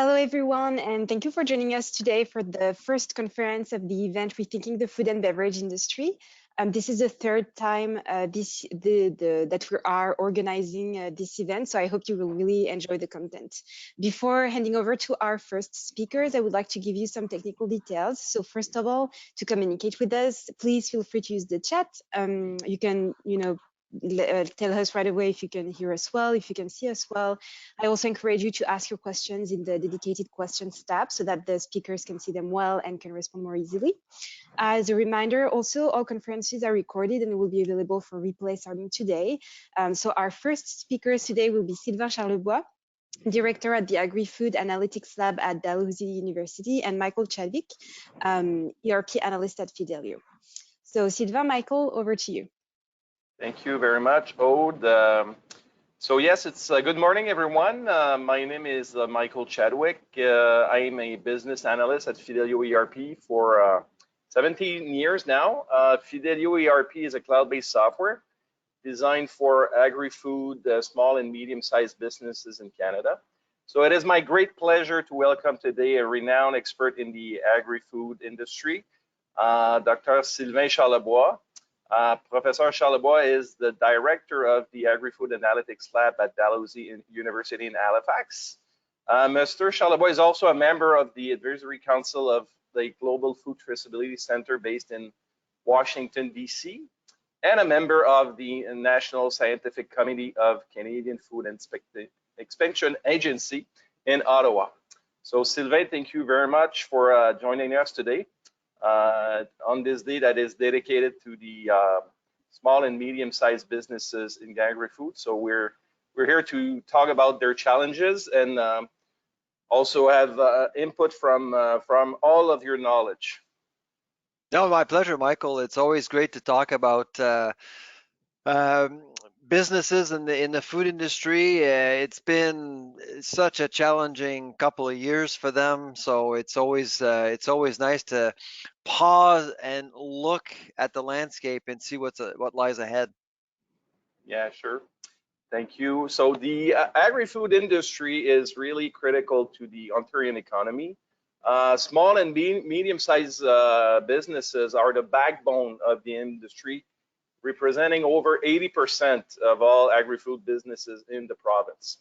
Hello, everyone, and thank you for joining us today for the first conference of the event Rethinking the Food and Beverage Industry. This is the third time that we are organizing this event, so I hope you will really enjoy the content. Before handing over to our first speakers, I would like to give you some technical details. So first of all, to communicate with us, please feel free to use the chat. You can, tell us right away if you can hear us well, if you can see us well. I also encourage you to ask your questions in the dedicated questions tab so that the speakers can see them well and can respond more easily. As a reminder, also, all conferences are recorded and will be available for replay starting today. So our first speakers today will be Sylvain Charlebois, Director at the Agri-Food Analytics Lab at Dalhousie University, and Michael Chadwick, ERP Analyst at Fidelio. So Sylvain, Michael, over to you. Thank you very much, Aude. So yes, it's good morning, everyone. My name is Michael Chadwick. I am a business analyst at Fidelio ERP for 17 years now. Fidelio ERP is a cloud-based software designed for agri-food, small and medium-sized businesses in Canada. So it is my great pleasure to welcome today a renowned expert in the agri-food industry, Dr. Sylvain Charlebois. Professor Charlebois is the director of the Agri-Food Analytics Lab at Dalhousie University in Halifax. Mr. Charlebois is also a member of the Advisory Council of the Global Food Traceability Center based in Washington, D.C., and a member of the National Scientific Committee of Canadian Food Inspection Agency in Ottawa. So Sylvain, thank you very much for joining us today. On this day that is dedicated to the small and medium-sized businesses in agri-food. So we're here to talk about their challenges and also have input from all of your knowledge. No, my pleasure, Michael. It's always great to talk about businesses in the food industry. It's been such a challenging couple of years for them, so it's always nice to pause and look at the landscape and see what lies ahead. Yeah, sure. Thank you. So the agri-food industry is really critical to the Ontarian economy. Small and medium-sized businesses are the backbone of the industry, representing over 80% of all agri-food businesses in the province.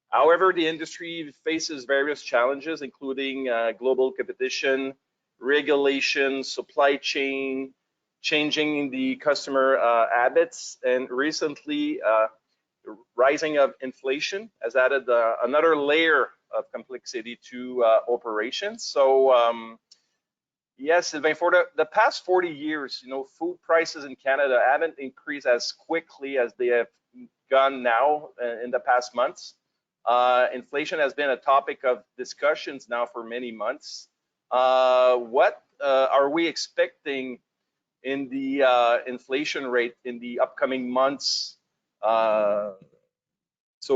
However, the industry faces various challenges, including global competition, regulation, supply chain, changing the customer habits, and recently the rising of inflation has added another layer of complexity to operations. So yes, Sylvain, for the past 40 years, food prices in Canada haven't increased as quickly as they have gone now in the past months. Inflation has been a topic of discussions now for many months. What are we expecting in the inflation rate in the upcoming months? So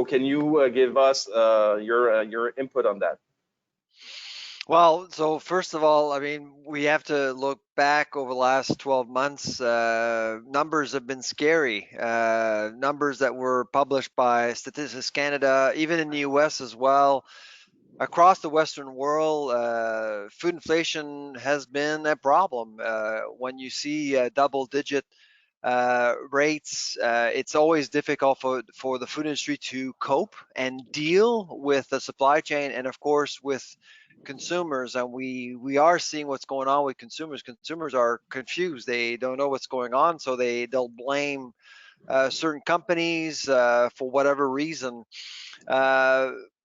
can you give us your input on that? Well, so first of all, I mean, we have to look back over the last 12 months. Numbers have been scary. Numbers that were published by Statistics Canada, even in the US as well. Across the Western world, food inflation has been a problem. When you see double-digit rates, it's always difficult for the food industry to cope and deal with the supply chain and, of course, with consumers. And we are seeing what's going on with consumers. Consumers are confused. They don't know what's going on, so they'll blame certain companies for whatever reason.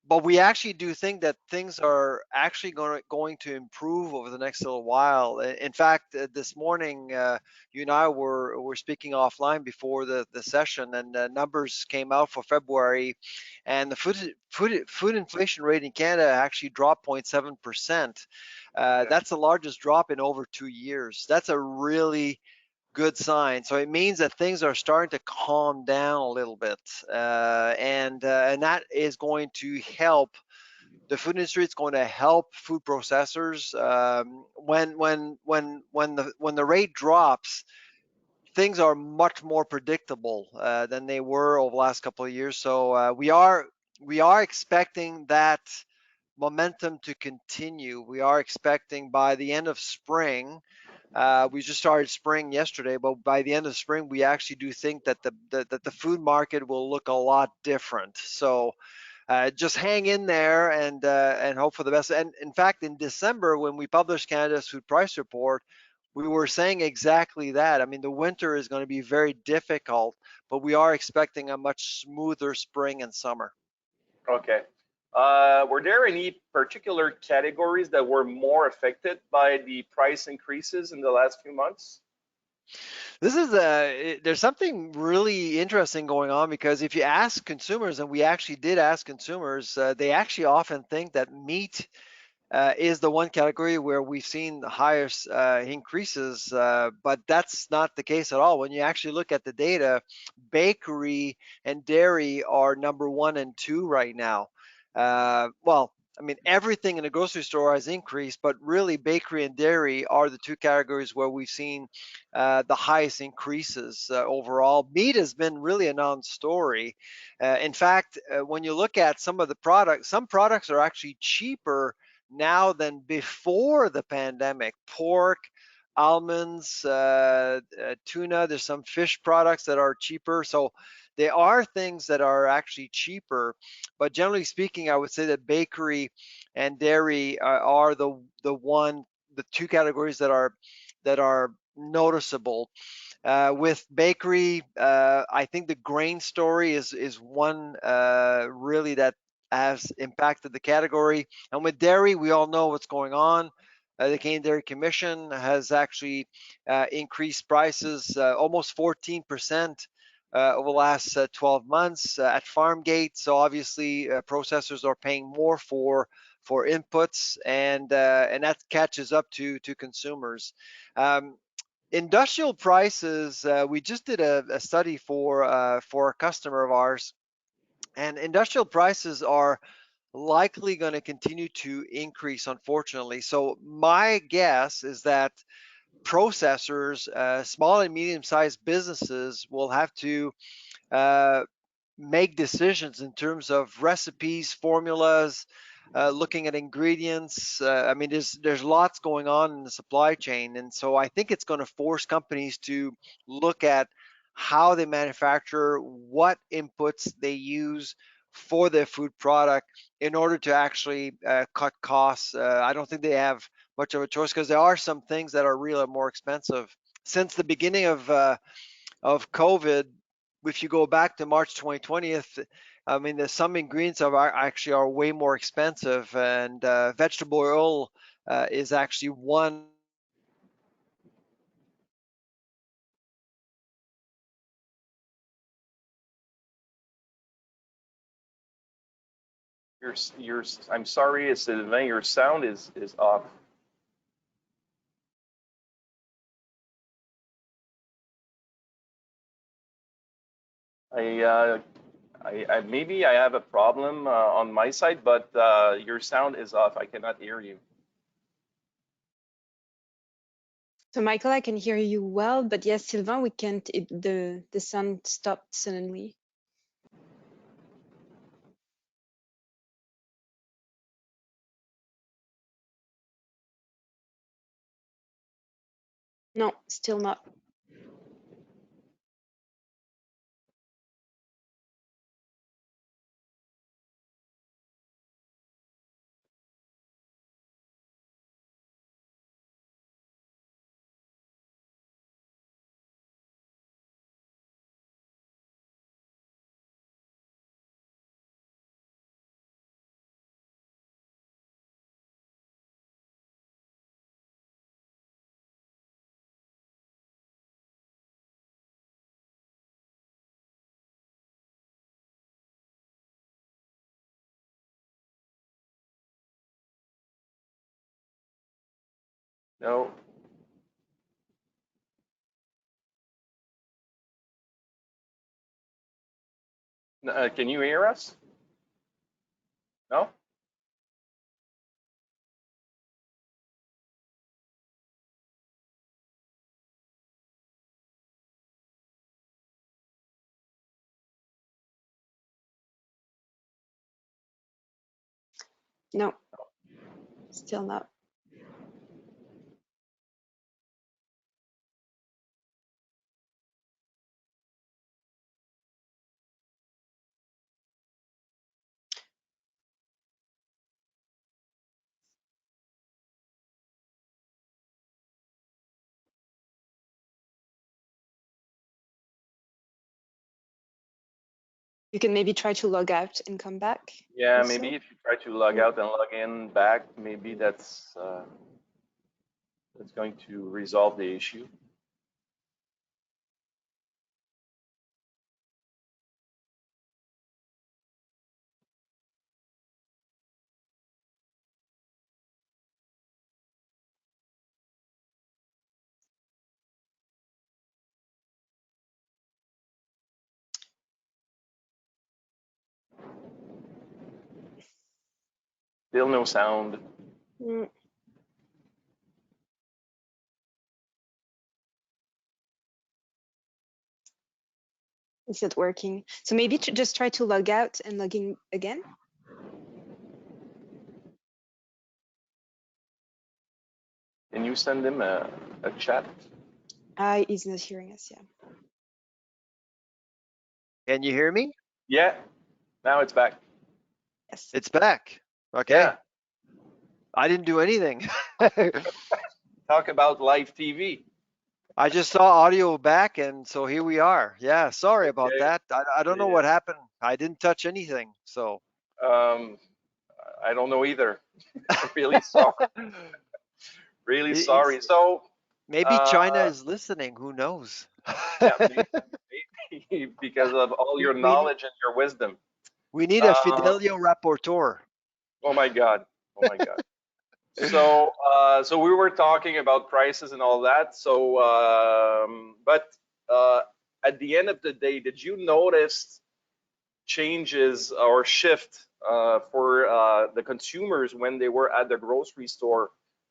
But we actually do think that things are actually going to improve over the next little while. In fact, this morning, you and I were speaking offline before the session, and numbers came out for February, and the food inflation rate in Canada actually dropped 0.7%. That's the largest drop in over 2 years. That's a really good sign. So it means that things are starting to calm down a little bit, and that is going to help the food industry. It's going to help food processors. When the rate drops, things are much more predictable than they were over the last couple of years. So we are expecting that momentum to continue. We are expecting by the end of spring, we just started spring yesterday, but by the end of spring, we actually do think that the food market will look a lot different. So just hang in there and hope for the best. And in fact, in December, when we published Canada's food price report, we were saying exactly that. I mean, the winter is going to be very difficult, but we are expecting a much smoother spring and summer. Okay. Were there any particular categories that were more affected by the price increases in the last few months? This is there's something really interesting going on, because if you ask consumers, and we actually did ask consumers, they actually often think that meat is the one category where we've seen the highest increases, but that's not the case at all. When you actually look at the data, bakery and dairy are number one and two right now. Well, I mean, everything in the grocery store has increased, but really bakery and dairy are the two categories where we've seen the highest increases overall. Meat has been really a non-story. In fact, when you look at some of the products, some products are actually cheaper now than before the pandemic. Pork, almonds, tuna, there's some fish products that are cheaper. So there are things that are actually cheaper, but generally speaking, I would say that bakery and dairy are the two categories that are noticeable. With bakery, I think the grain story is one really that has impacted the category. And with dairy, we all know what's going on. The Canadian Dairy Commission has actually increased prices almost 14% over the last 12 months at farm gate. So obviously, processors are paying more for inputs, and that catches up to consumers. Um, Industrial prices, we just did a study for a customer of ours, and industrial prices are likely going to continue to increase, unfortunately. So my guess is that processors, small and medium-sized businesses, will have to uh, make decisions in terms of recipes, formulas, looking at ingredients. I mean, there's lots going on in the supply chain, and so I think it's going to force companies to look at how they manufacture, what inputs they use for their food product in order to actually cut costs. I don't think they have much of a choice, because there are some things that are really more expensive. Since the beginning of COVID, if you go back to March 2020, I mean, there's some ingredients actually are way more expensive, and vegetable oil is actually one. I'm sorry, Sylvain, your sound is off. I, uh, maybe I have a problem on my side, but your sound is off. I cannot hear you. So Michael, I can hear you well, but yes, Sylvain, we can't. The sound stopped suddenly. No, still not. No. Can you hear us? No? No, still not. You can maybe try to log out and come back. Yeah, Also. maybe if you try to log out and log in back, maybe that's going to resolve the issue. Still no sound. Mm. It's not working. So maybe just try to log out and log in again. Can you send him a chat? He's not hearing us. Yeah. Can you hear me? Yeah, now it's back. Yes. It's back. Okay. Yeah, I didn't do anything. talk about live TV. I just saw audio back, and so here we are. Yeah, sorry about Okay. that. I don't know Yeah. what happened. I didn't touch anything. So Um, I don't know either. Really sorry. Really sorry. It's- So, maybe China uh, is listening. Who knows? yeah, maybe because of all we, your we need knowledge and your wisdom. we need a Uh, Fidelio rapporteur. oh my God. Oh my God. So, so we were talking about prices and all that. So, but uh, at the end of the day, did you notice changes or shift for the consumers when they were at the grocery store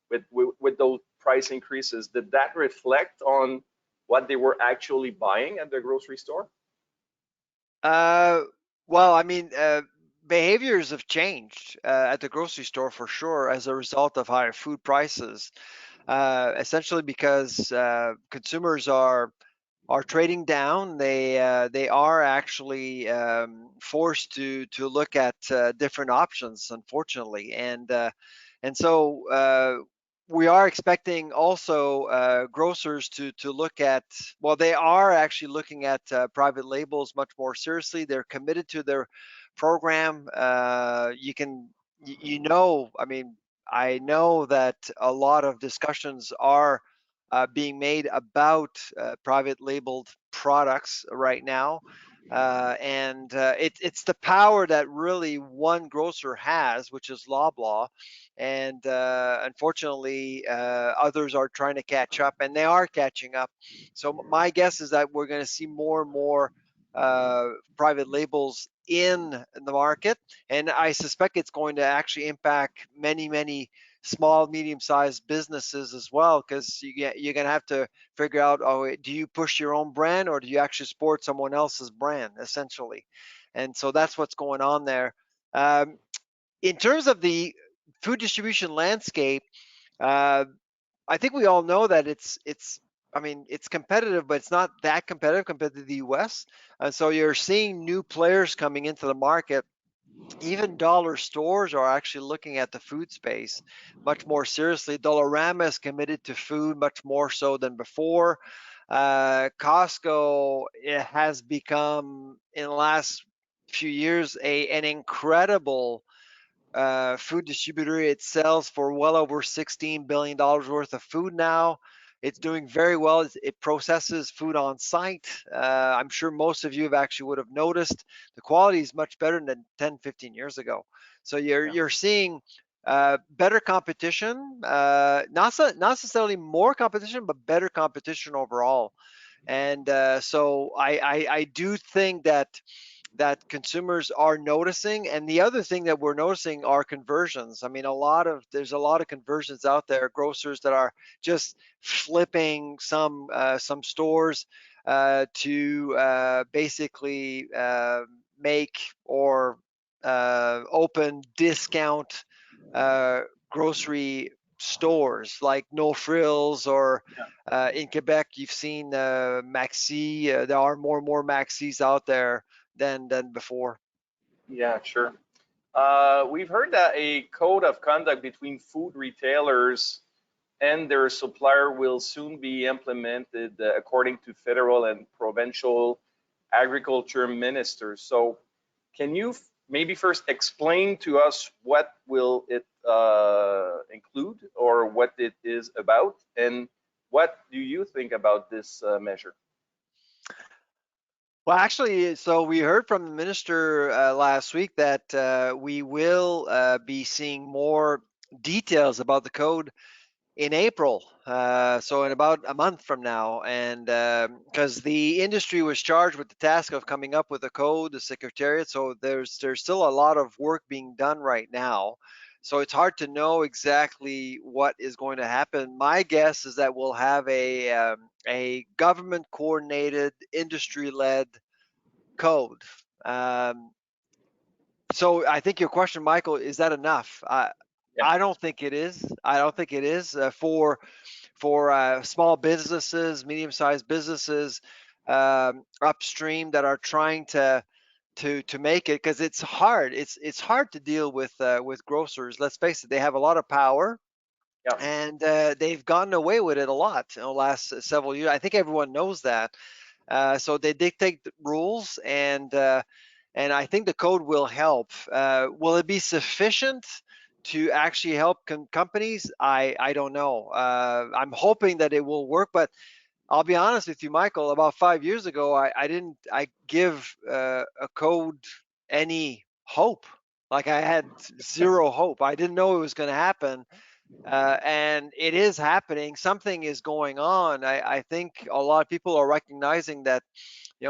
with those price increases? Did that reflect on what they were actually buying at the grocery store? Uh, well, I mean, behaviors have changed at the grocery store for sure as a result of higher food prices. Essentially because consumers are trading down. They are actually forced to look at different options, unfortunately, and so we are expecting also grocers to look at. Well, they are actually looking at private labels much more seriously. They're committed to their program. I mean, I know that a lot of discussions are being made about private labeled products right now. It's the power that really one grocer has, which is Loblaw. And unfortunately, others are trying to catch up, and they are catching up. So my guess is that we're going to see more and more private labels in the market. And I suspect it's going to actually impact many small, medium-sized businesses as well, because you're going to have to figure out, oh, do you push your own brand or do you actually support someone else's brand, essentially? And so that's what's going on there. In terms of the food distribution landscape, uh, I think we all know that I mean, it's competitive, but it's not that competitive compared to the US. And so you're seeing new players coming into the market. Even dollar stores are actually looking at the food space much more seriously. Dollarama is committed to food much more so than before. Costco, it has become in the last few years an incredible food distributor. It sells for well over $16 billion worth of food now. It's doing very well. It processes food on site. I'm sure most of you have actually would have noticed the quality is much better than 10, 15 years ago. So Yeah. you're seeing better competition, not necessarily more competition, but better competition overall. And so I do think that consumers are noticing. And the other thing that we're noticing are conversions. I mean, there's a lot of conversions out there, grocers that are just flipping some stores to basically make or open discount grocery stores like No Frills, or in Quebec you've seen Maxi. There are more and more Maxis out there than before. Yeah, sure. We've heard that a code of conduct between food retailers and their supplier will soon be implemented according to federal and provincial agriculture ministers. So, can you maybe first explain to us what will it include or what it is about, and what do you think about this measure? Well, actually, so we heard from the minister last week that we will be seeing more details about the code in April, so in about a month from now, and because the industry was charged with the task of coming up with a code, the secretariat, so there's still a lot of work being done right now. So it's hard to know exactly what is going to happen. My guess is that we'll have a government coordinated, industry led code. Um, so I think your question, Michael, is that enough? Yeah, I don't think it is. I don't think it is for small businesses, medium-sized businesses upstream that are trying to make it, because it's hard. It's hard to deal with grocers. Let's face it; they have a lot of power, yeah, and they've gotten away with it a lot in the last several years. I think everyone knows that. So they dictate the rules, and I think the code will help. Will it be sufficient to actually help companies? I don't know. I'm hoping that it will work, but I'll be honest with you, Michael. About 5 years ago, I didn't I give a code any hope. Like, I had zero hope. I didn't know it was going to happen, and it is happening. Something is going on. I think a lot of people are recognizing that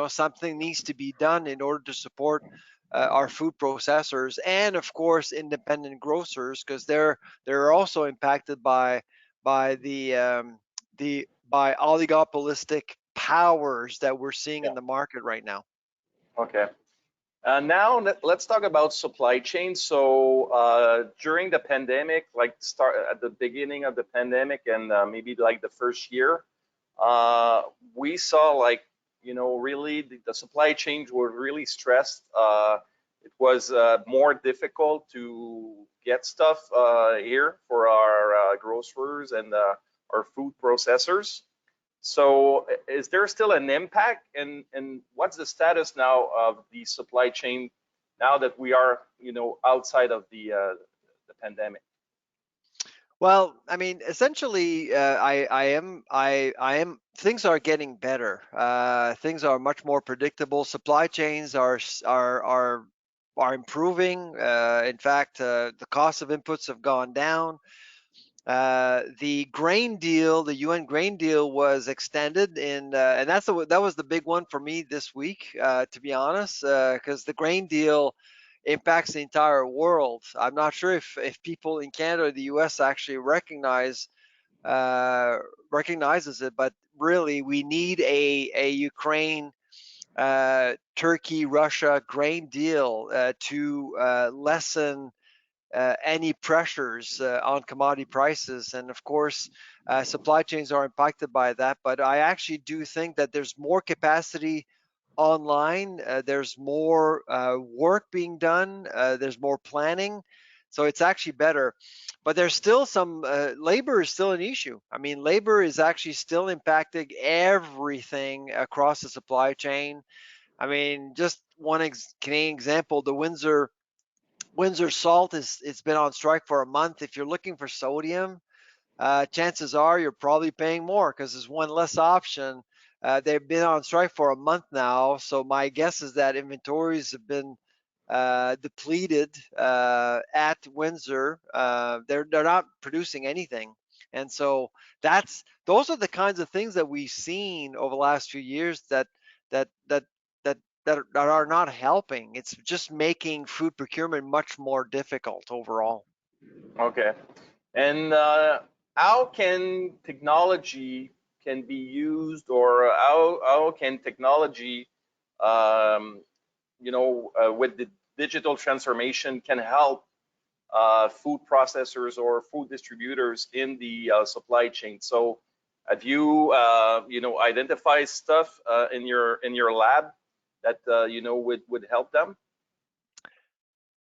something needs to be done in order to support our food processors, and of course independent grocers, because they're also impacted by the by oligopolistic powers that we're seeing yeah. in the market right now. Okay. Now let's talk about supply chain. So during the pandemic, like start at the beginning of the pandemic, and maybe like the first year, we saw like really the supply chains were really stressed. It was more difficult to get stuff here for our grocers and our food processors. So is there still an impact, and what's the status now of the supply chain now that we are outside of the pandemic? Well, I mean, essentially, I am. Things are getting better. Things are much more predictable. Supply chains are improving. In fact, the cost of inputs have gone down. The grain deal, the UN grain deal, was extended, and that was the big one for me this week, to be honest, because the grain deal impacts the entire world. I'm not sure if people in Canada or the U.S. actually uh, recognizes it, but really we need a Ukraine, Turkey, Russia grain deal to lessen any pressures on commodity prices. And of course, supply chains are impacted by that. But I actually do think that there's more capacity online. There's more work being done. There's more planning. So it's actually better. But there's still some labor is still an issue. I mean, labor is actually still impacting everything across the supply chain. I mean, just one Canadian example, the Windsor Salt is it's been on strike for a month. If you're looking for sodium, chances are you're probably paying more because there's one less option. They've been on strike for a month now, so my guess is that inventories have been depleted at Windsor. They're not producing anything, and so those are the kinds of things that we've seen over the last few years that that that that are not helping. It's just making food procurement much more difficult overall. Okay. And how can technology can be used, or how can technology, with the digital transformation, can help food processors or food distributors in the supply chain. So have you identified stuff in your lab that would help them?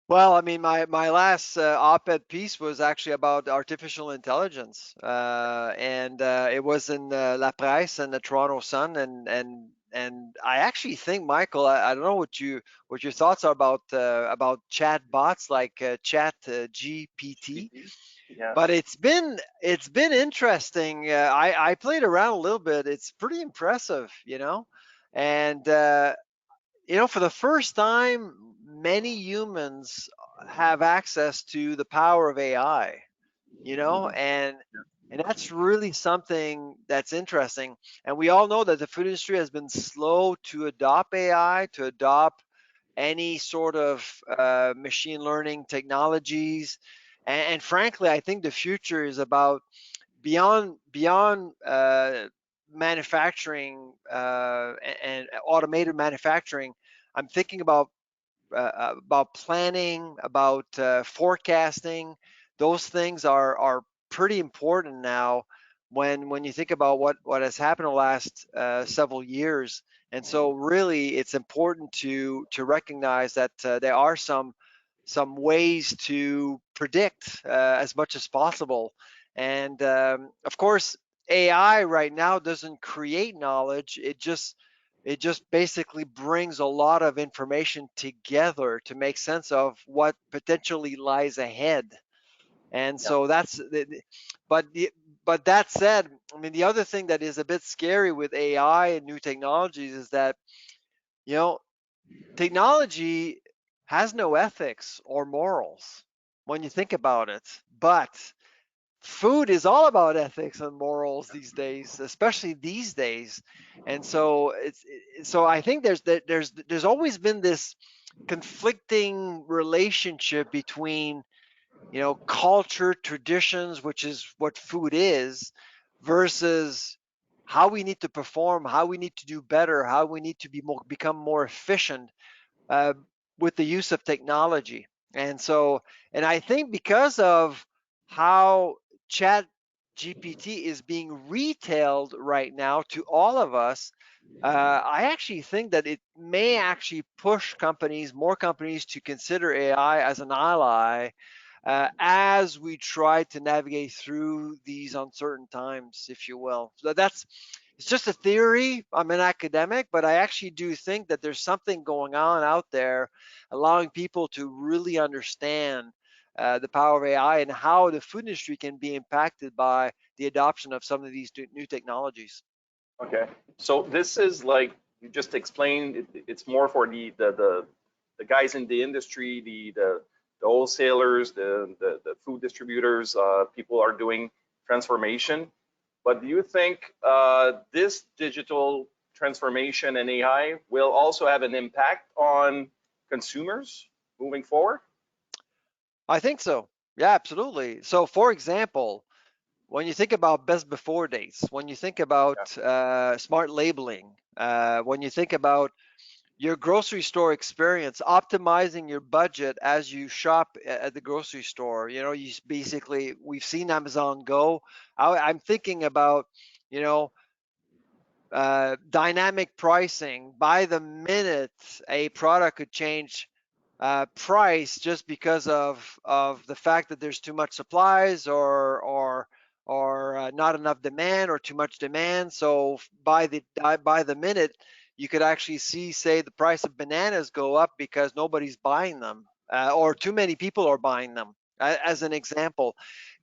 Well, I mean, my last op-ed piece was actually about artificial intelligence, and it was in La Presse and the Toronto Sun, and I actually think, Michael, I don't know what your thoughts are about chat bots like Chat GPT, GPT? Yeah. but it's been interesting. I played around a little bit. It's pretty impressive, and for the first time, many humans have access to the power of AI, Mhm. and that's really something that's interesting. And we all know that the food industry has been slow to adopt AI, to adopt any sort of machine learning technologies. And frankly, I think the future is about beyond manufacturing and automated manufacturing. I'm thinking about planning, about forecasting. Those things are pretty important now when you think about what has happened the last several years. And so really it's important to recognize that there are some ways to predict as much as possible. And of course, AI right now doesn't create knowledge. It just basically brings a lot of information together to make sense of what potentially lies ahead. And Yeah. so but but that said, I mean, the other thing that is a bit scary with AI and new technologies is that, you know, technology has no ethics or morals when you think about it. But food is all about ethics and morals these days, especially these days. And so so I think there's always been this conflicting relationship between, culture, traditions, which is what food is, versus how we need to perform, how we need to do better, how we need to become more efficient uh, with the use of technology. And so, and I think because of how Chat GPT is being retailed right now to all of us, I actually think that it may actually push more companies to consider AI as an ally as we try to navigate through these uncertain times, if you will. So it's just a theory. I'm an academic, but I actually do think that there's something going on out there, allowing people to really understand the power of AI and how the food industry can be impacted by the adoption of some of these new technologies. Okay. So this is like you just explained. It's more for the guys in the industry, the wholesalers, the food distributors. People are doing transformation. But do you think this digital transformation and AI will also have an impact on consumers moving forward? I think so. Yeah, absolutely. So, for example, when you think about best before dates, when you think Yeah. about smart labeling, when you think about your grocery store experience, optimizing your budget as you shop at the grocery store. We've seen Amazon Go. I'm thinking about, you know, dynamic pricing. By the minute, a product could change price just because of the fact that there's too much supplies or not enough demand or too much demand. So by the minute, you could actually see, say, the price of bananas go up because nobody's buying them or too many people are buying them. As an example,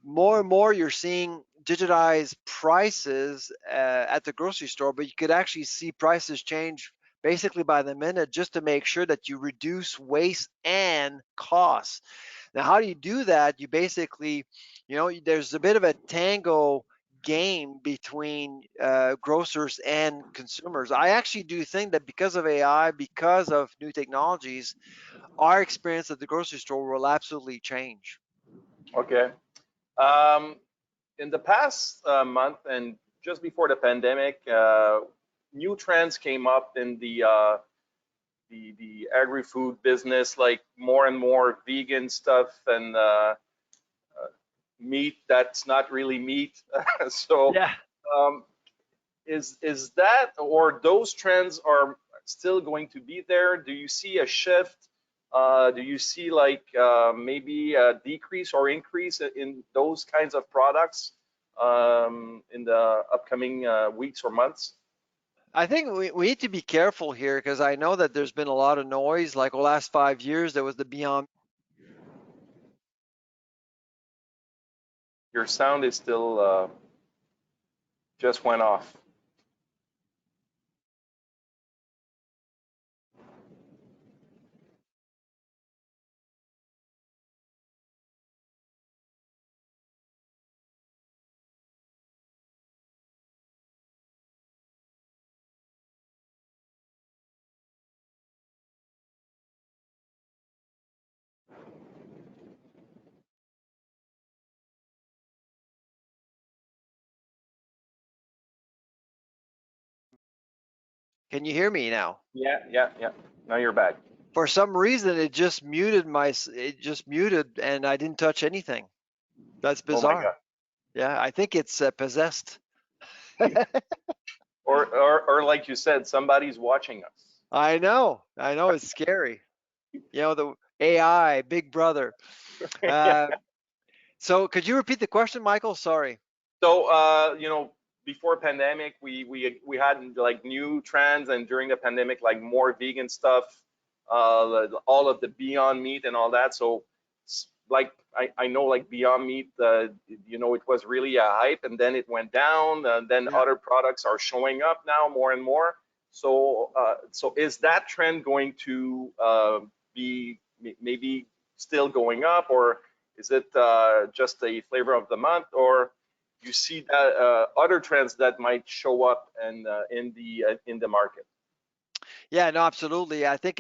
more and more you're seeing digitized prices at the grocery store, but you could actually see prices change basically by the minute just to make sure that you reduce waste and costs. Now, how do you do that? You basically, there's a bit of a tango game between grocers and consumers. I actually do think that because of AI, because of new technologies, our experience at the grocery store will absolutely change. Okay. Um, in the past month and just before the pandemic, new trends came up in the the agri-food business, like more and more vegan stuff and meat that's not really meat. So Yeah. um, is that, or those trends are still going to be there? Do you see a shift? Do you see like maybe a decrease or increase in those kinds of products in the upcoming weeks or months? I think we need to be careful here because I know that there's been a lot of noise. Like the last 5 years, there was the Beyond. Your sound is still just went off. Can you hear me now? Yeah, yeah, yeah. Now you're back. For some reason, it just muted and I didn't touch anything. That's Oh my bizarre. God. Yeah, I think it's possessed. Or like you said, somebody's watching us. I know, it's scary. The AI, Big Brother. Yeah. Uh, so could you repeat the question, Michael? Sorry. So, before pandemic, we had like new trends, and during the pandemic, like more vegan stuff, all of the Beyond Meat and all that. So, like I know like Beyond Meat, it was really a hype, and then it went down, and then Yeah. other products are showing up now more and more. So is that trend going to be maybe still going up, or is it just a flavor of the month, or you see that other trends that might show up and in the market? Yeah, no, absolutely. I think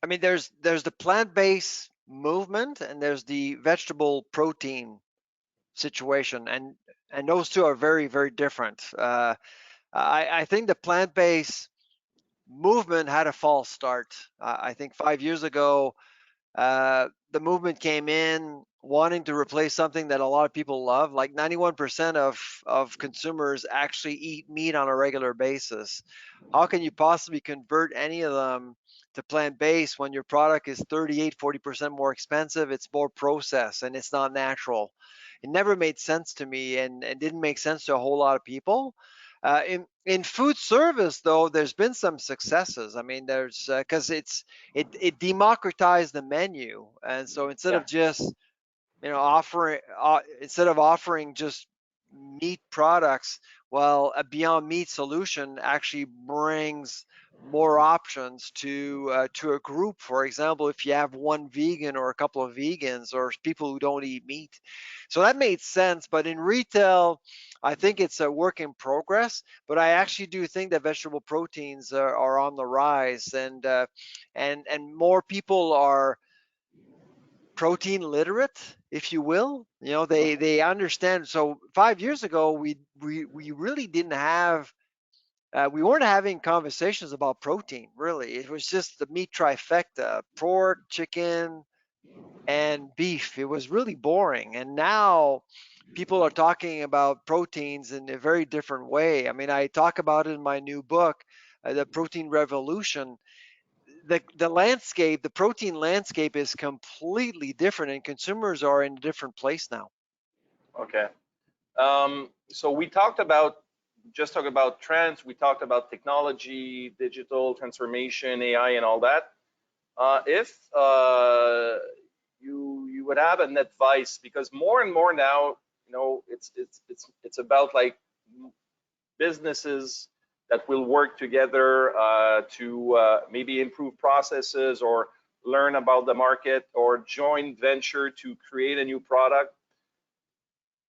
I mean, there's the plant-based movement and there's the vegetable protein situation, and those two are very, very different. I think the plant-based movement had a false start. I think 5 years ago, the movement came in wanting to replace something that a lot of people love. Like 91% of consumers actually eat meat on a regular basis. How can you possibly convert any of them to plant-based when your product is 38, 40% more expensive? It's more processed and it's not natural. It never made sense to me, and didn't make sense to a whole lot of people. In food service, though, there's been some successes. I mean, there's because it democratized the menu, and so Yeah. instead of offering just meat products, well, a Beyond Meat solution actually brings more options to a group. For example, if you have one vegan or a couple of vegans or people who don't eat meat, so that made sense. But in retail, I think it's a work in progress. But I actually do think that vegetable proteins are on the rise, and more people are protein literate, if you will. They understand. So 5 years ago, we really didn't have we weren't having conversations about protein. Really, it was just the meat trifecta: pork, chicken, and beef. It was really boring. And now people are talking about proteins in a very different way. I mean, I talk about it in my new book, The Protein Revolution. The protein landscape is completely different, and consumers are in a different place now. Okay. So we talked about just talk about trends. We talked about technology, digital transformation, AI, and all that. If you would have an advice, because more and more now, it's about like businesses that will work together to maybe improve processes or learn about the market or joint venture to create a new product.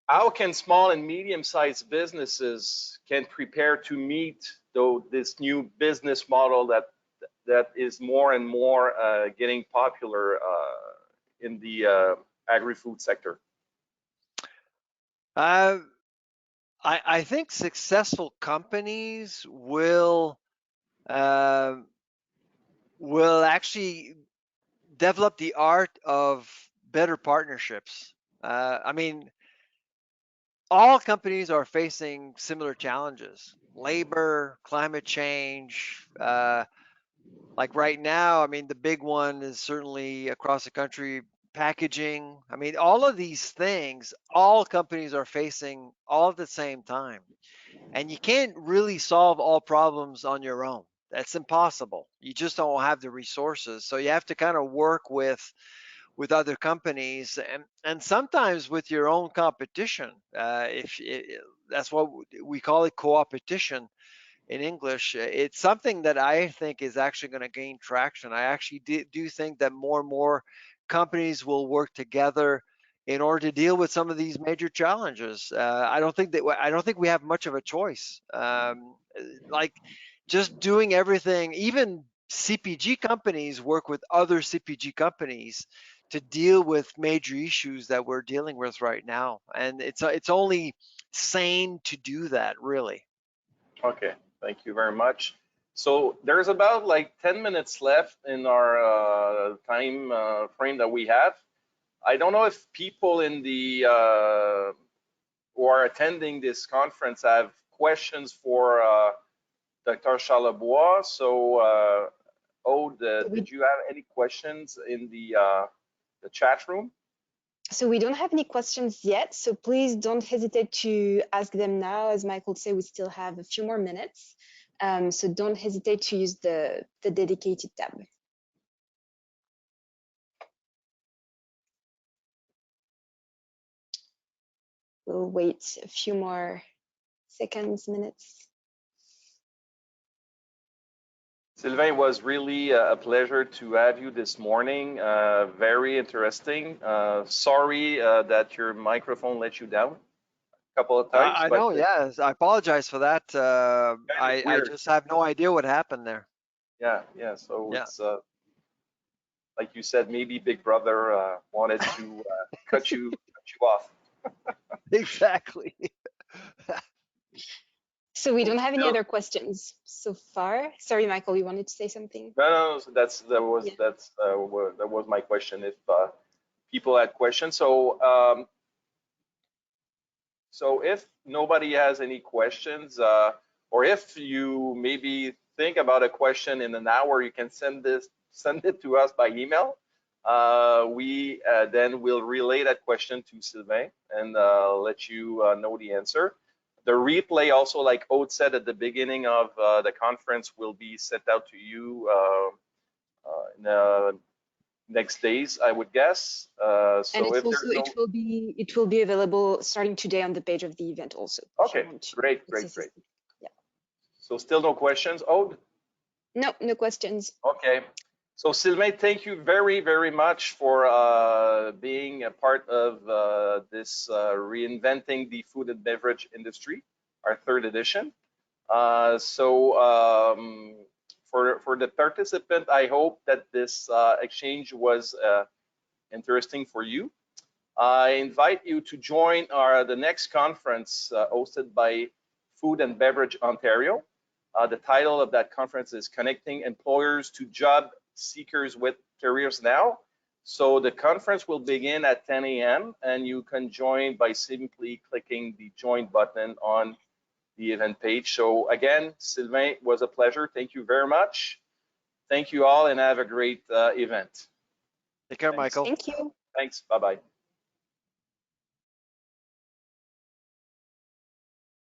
How can small and medium-sized businesses can prepare to meet though this new business model that is more and more getting popular in the agri-food sector? Uh, I think successful companies will will actually develop the art of better partnerships. I mean, all companies are facing similar challenges: labor, climate change. Like right now, I mean, the big one is certainly across the country, packaging. I mean, all of these things, all companies are facing all at the same time. And you can't really solve all problems on your own. That's impossible. You just don't have the resources. So you have to kind of work with other companies and sometimes with your own competition. If it, That's what we call it, co-opetition in English. It's something that I think is actually going to gain traction. I actually do think that more and more companies will work together in order to deal with some of these major challenges. I don't think we have much of a choice. Like just doing everything, even CPG companies work with other CPG companies to deal with major issues that we're dealing with right now, and it's only sane to do that, really. Okay, thank you very much. So there's about like 10 minutes left in our time frame that we have. I don't know if people in the who are attending this conference have questions for Dr. Charlebois. So, Aude, did you have any questions in the chat room? So we don't have any questions yet, so please don't hesitate to ask them now. As Michael said, we still have a few more minutes, so don't hesitate to use the dedicated tab. We'll wait a few more seconds, minutes. Sylvain, it was really a pleasure to have you this morning. Very interesting. Sorry that your microphone let you down a couple of times, I but know, yes. I apologize for that. kind of I weird. just have no idea what happened there. Yeah, yeah. So Yeah, it's like you said, maybe Big Brother wanted to cut you off. exactly. So we So don't have any still, other questions so far. Sorry, Michael, you wanted to say something? no, no, no, so Yeah. that was my question. If people had questions, so if nobody has any questions, or if you maybe think about a question in an hour, you can send it to us by email. We then will relay that question to Sylvain and let you know the answer. The replay also, like Aude said at the beginning of the conference, will be sent out to you in the next days, I would guess. And So it's if also there's no, it will be available starting today on the page of the event also, if you okay, want to great, great, access it. great. Yeah. So still no questions, Aude? No, no questions. Okay. So Sylvain, thank you very, very much for being a part of this reinventing the food and beverage industry, our third edition. For the participant, I hope that this exchange was interesting for you. I invite you to join the next conference hosted by Food and Beverage Ontario. The title of that conference is Connecting Employers to Job Seekers with Careers Now. So the conference will begin at 10 a.m. and you can join by simply clicking the join button on the event page. So again, Sylvain, it was a pleasure. Thank you very much. Thank you all and have a great event. Take care, Thanks. Michael. Thank you. Thanks. Bye-bye.